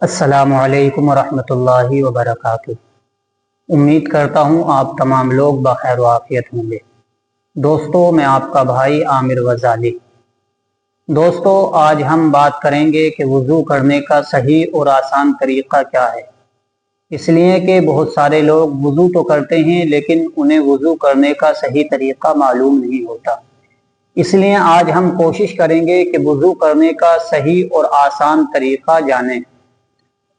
अस्सलामु अलैकुम वरहमतुल्लाहि वबरकातुह। उम्मीद करता हूँ आप तमाम लोग बखैर व आफियत होंगे। दोस्तों, मैं आपका भाई आमिर वज़ाली। दोस्तों, आज हम बात करेंगे कि वज़ू करने का सही और आसान तरीक़ा क्या है। इसलिए कि बहुत सारे लोग वज़ू तो करते हैं लेकिन उन्हें वज़ू करने का सही तरीक़ा मालूम नहीं होता। इसलिए आज हम कोशिश करेंगे कि वज़ू करने का सही और आसान तरीक़ा जानें।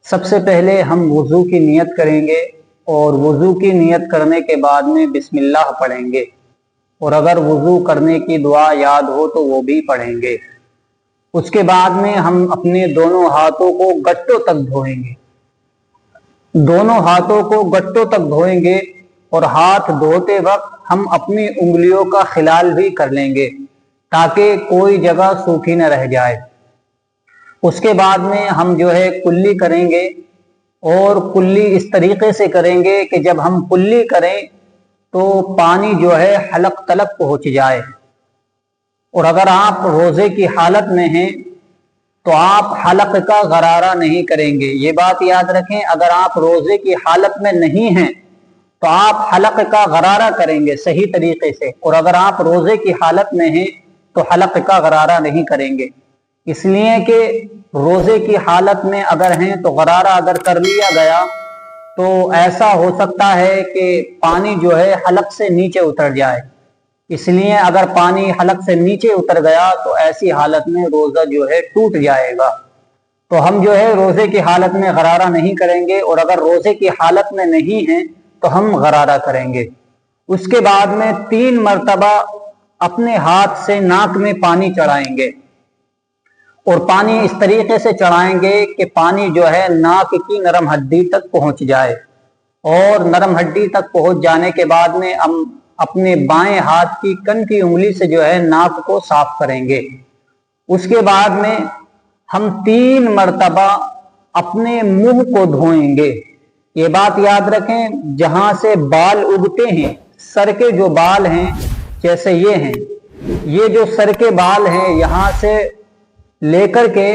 सबसे पहले हम वज़ू की नियत करेंगे और वज़ू की नियत करने के बाद में बिस्मिल्लाह पढ़ेंगे, और अगर वज़ू करने की दुआ याद हो तो वो भी पढ़ेंगे। उसके बाद में हम अपने दोनों हाथों को गट्टों तक धोएंगे, दोनों हाथों को गट्टों तक धोएंगे, और हाथ धोते वक्त हम अपनी उंगलियों का खिलाल भी कर लेंगे ताकि कोई जगह सूखी न रह जाए। उसके बाद में हम कुल्ली करेंगे, और कुल्ली इस तरीके से करेंगे कि जब हम कुल्ली करें तो पानी हलक तलक पहुंच जाए। और अगर आप रोजे की हालत में हैं तो आप हलक का गरारा नहीं करेंगे। ये बात याद रखें, अगर आप रोजे की हालत में नहीं हैं तो आप हलक का गरारा करेंगे सही तरीके से, और अगर आप रोजे की हालत में हैं तो हलक का गरारा नहीं करेंगे। इसलिए कि रोजे की हालत में अगर हैं तो गरारा अगर कर लिया गया तो ऐसा हो सकता है कि पानी हलक से नीचे उतर जाए। इसलिए अगर पानी हलक से नीचे उतर गया तो ऐसी हालत में रोजा टूट जाएगा। तो हम रोजे की हालत में गरारा नहीं करेंगे, और अगर रोजे की हालत में नहीं है तो हम गरारा करेंगे। उसके बाद में 3 मरतबा अपने हाथ से नाक में पानी चढ़ाएंगे, और पानी इस तरीके से चढ़ाएंगे कि पानी नाक की नरम हड्डी तक पहुंच जाए, और नरम हड्डी तक पहुंच जाने के बाद में हम अपने बाएं हाथ की कन की उंगली से नाक को साफ करेंगे। उसके बाद में हम 3 मरतबा अपने मुंह को धोएंगे। ये बात याद रखें, जहां से बाल उगते हैं, सर के जो बाल हैं जैसे ये हैं, ये जो सर के बाल हैं यहां से लेकर के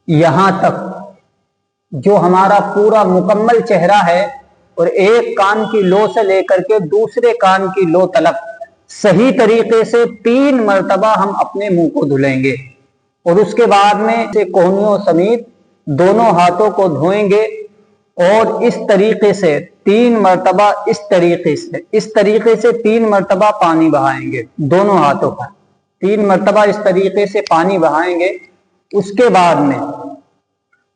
यहां तक जो हमारा पूरा मुकम्मल चेहरा है, और एक कान की लो से लेकर के दूसरे कान की लो तलक सही तरीके से 3 मरतबा हम अपने मुंह को धुलेंगे। और उसके बाद में कोहनियों समेत दोनों हाथों को धोएंगे, और इस तरीके से 3 मरतबा इस तरीके से 3 मरतबा पानी बहाएंगे दोनों हाथों पर। 3 मरतबा इस तरीके से पानी बहाएंगे। उसके बाद में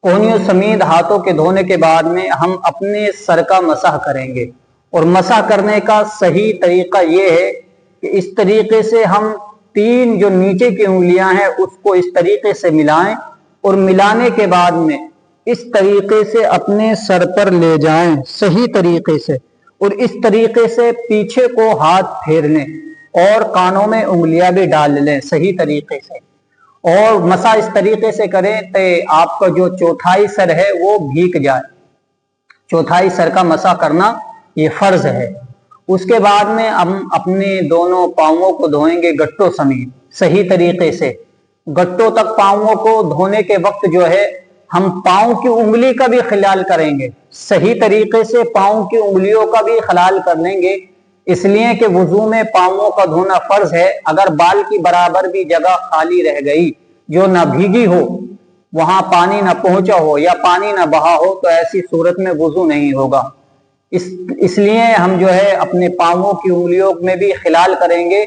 कोहनियों समेत हाथों के धोने के बाद में हम अपने सर का मसाह करेंगे, और मसाह करने का सही तरीका ये है कि इस तरीके से हम 3 जो नीचे की उंगलियां हैं उसको इस तरीके से मिलाएं, और मिलाने के बाद में इस तरीके से अपने सर पर ले जाएं सही तरीके से, और इस तरीके से पीछे को हाथ फेर लें, और कानों में उंगलियां भी डाल लें सही तरीके से, और मसा इस तरीके से करें तो आपका जो चौथाई सर है वो भीग जाए। चौथाई सर का मसा करना ये फर्ज है। उसके बाद में हम अपने दोनों पांवों को धोएंगे गट्टों समेत सही तरीके से। गट्टों तक पांवों को धोने के वक्त हम पांव की उंगली का भी खिलाल करेंगे सही तरीके से, पांव की उंगलियों का भी खिलाल कर लेंगे। इसलिए कि वुजू में पांवों का धोना फर्ज है। अगर बाल की बराबर भी जगह खाली रह गई जो ना भीगी हो, वहां पानी ना पहुंचा हो या पानी ना बहा हो, तो ऐसी सूरत में वुजू नहीं होगा। इसलिए हम अपने पांवों की उंगलियों में भी खिलाल करेंगे,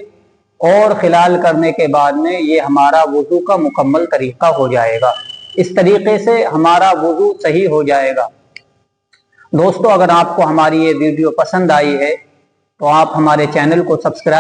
और खिलाल करने के बाद में ये हमारा वुजू का मुकम्मल तरीका हो जाएगा। इस तरीके से हमारा वुजू सही हो जाएगा। दोस्तों, अगर आपको हमारी ये वीडियो पसंद आई है तो आप हमारे चैनल को सब्सक्राइब